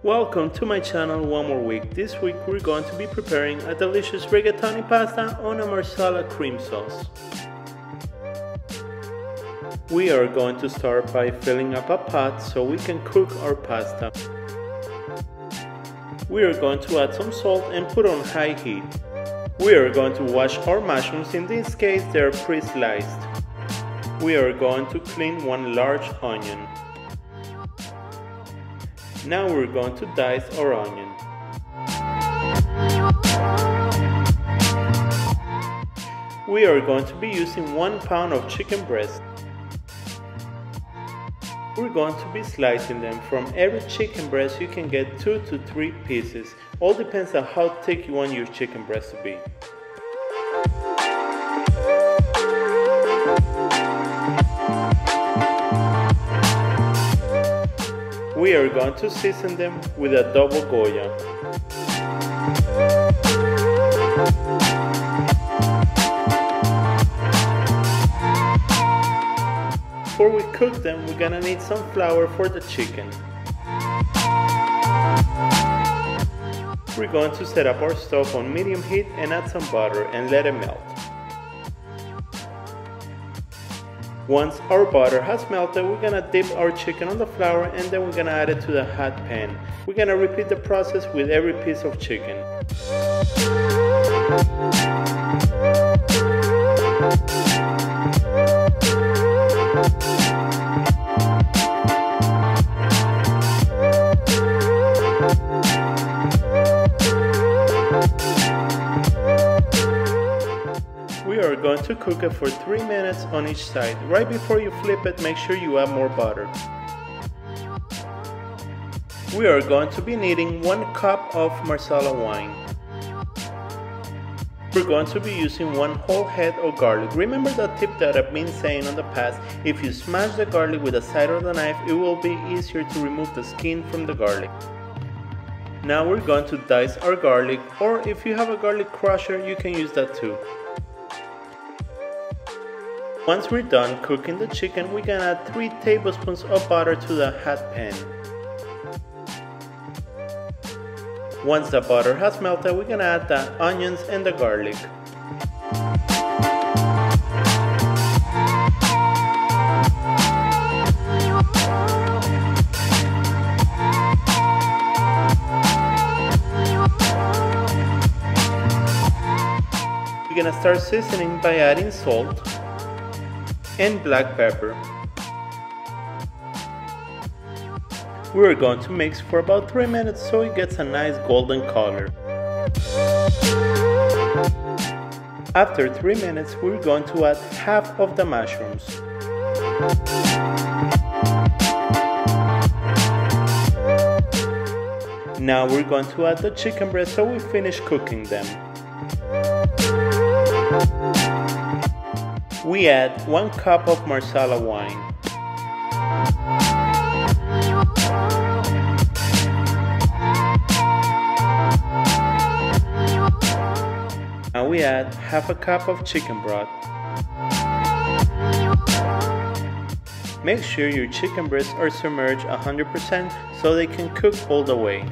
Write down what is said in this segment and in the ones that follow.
Welcome to my channel one more week. This week we're going to be preparing a delicious rigatoni pasta on a Marsala cream sauce. We are going to start by filling up a pot so we can cook our pasta. We are going to add some salt and put on high heat. We are going to wash our mushrooms, in this case they are pre-sliced. We are going to clean one large onion. Now we're going to dice our onion. We are going to be using 1 pound of chicken breast. We're going to be slicing them. From every chicken breast you can get 2 to 3 pieces. All depends on how thick you want your chicken breast to be. We are going to season them with Adobo Goya. Before we cook them, we're gonna need some flour for the chicken. We're going to set up our stove on medium heat and add some butter and let it melt. Once our butter has melted, we're gonna dip our chicken on the flour and then we're gonna add it to the hot pan. We're gonna repeat the process with every piece of chicken. We are going to cook it for 3 minutes on each side. Right before you flip it, make sure you add more butter. We are going to be needing 1 cup of Marsala wine. We're going to be using 1 whole head of garlic. Remember the tip that I've been saying in the past, if you smash the garlic with the side of the knife, it will be easier to remove the skin from the garlic. Now we're going to dice our garlic, or if you have a garlic crusher, you can use that too. Once we're done cooking the chicken, we can add 3 tablespoons of butter to the hot pan. Once the butter has melted, we're gonna add the onions and the garlic. We're gonna start seasoning by adding salt and black pepper. We're going to mix for about 3 minutes so it gets a nice golden color. After 3 minutes, we're going to add half of the mushrooms. Now we're going to add the chicken breast so we finish cooking them. We add 1 cup of Marsala wine. Now we add half a cup of chicken broth. Make sure your chicken breasts are submerged 100% so they can cook all the way.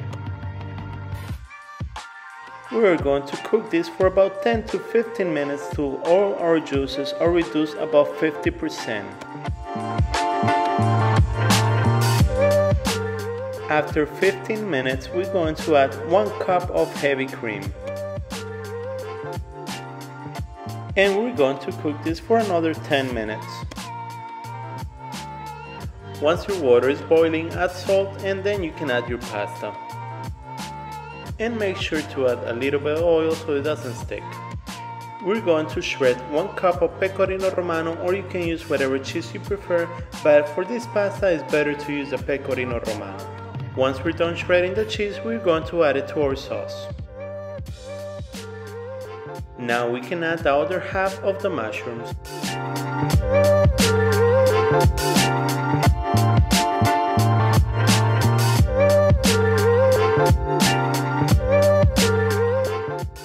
We are going to cook this for about 10 to 15 minutes till all our juices are reduced about 50%. After 15 minutes, we're going to add 1 cup of heavy cream. And we're going to cook this for another 10 minutes. Once your water is boiling, add salt and then you can add your pasta. And make sure to add a little bit of oil so it doesn't stick. We're going to shred 1 cup of Pecorino Romano, or you can use whatever cheese you prefer, but for this pasta it's better to use the Pecorino Romano. Once we're done shredding the cheese, we're going to add it to our sauce. Now we can add the other half of the mushrooms.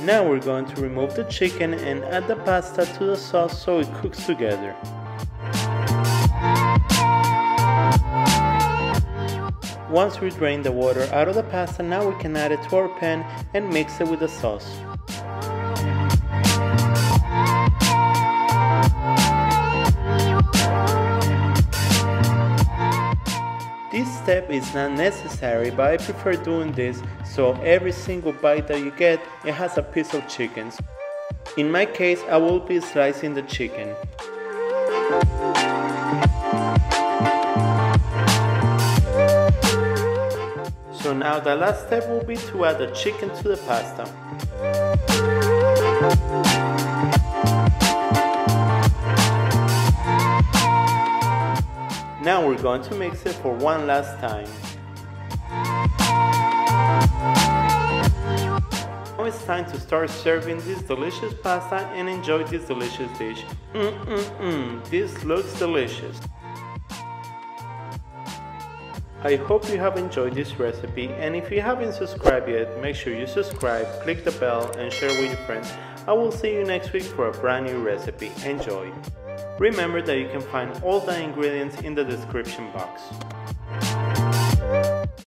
Now we're going to remove the chicken and add the pasta to the sauce so it cooks together. Once we drain the water out of the pasta, now we can add it to our pan and mix it with the sauce. This step is not necessary, but I prefer doing this so every single bite that you get, it has a piece of chicken. In my case, I will be slicing the chicken. So now the last step will be to add the chicken to the pasta. Now we're going to mix it for one last time. Now it's time to start serving this delicious pasta and enjoy this delicious dish. This looks delicious. I hope you have enjoyed this recipe, and if you haven't subscribed yet, make sure you subscribe, click the bell and share with your friends. I will see you next week for a brand new recipe. Enjoy! Remember that you can find all the ingredients in the description box.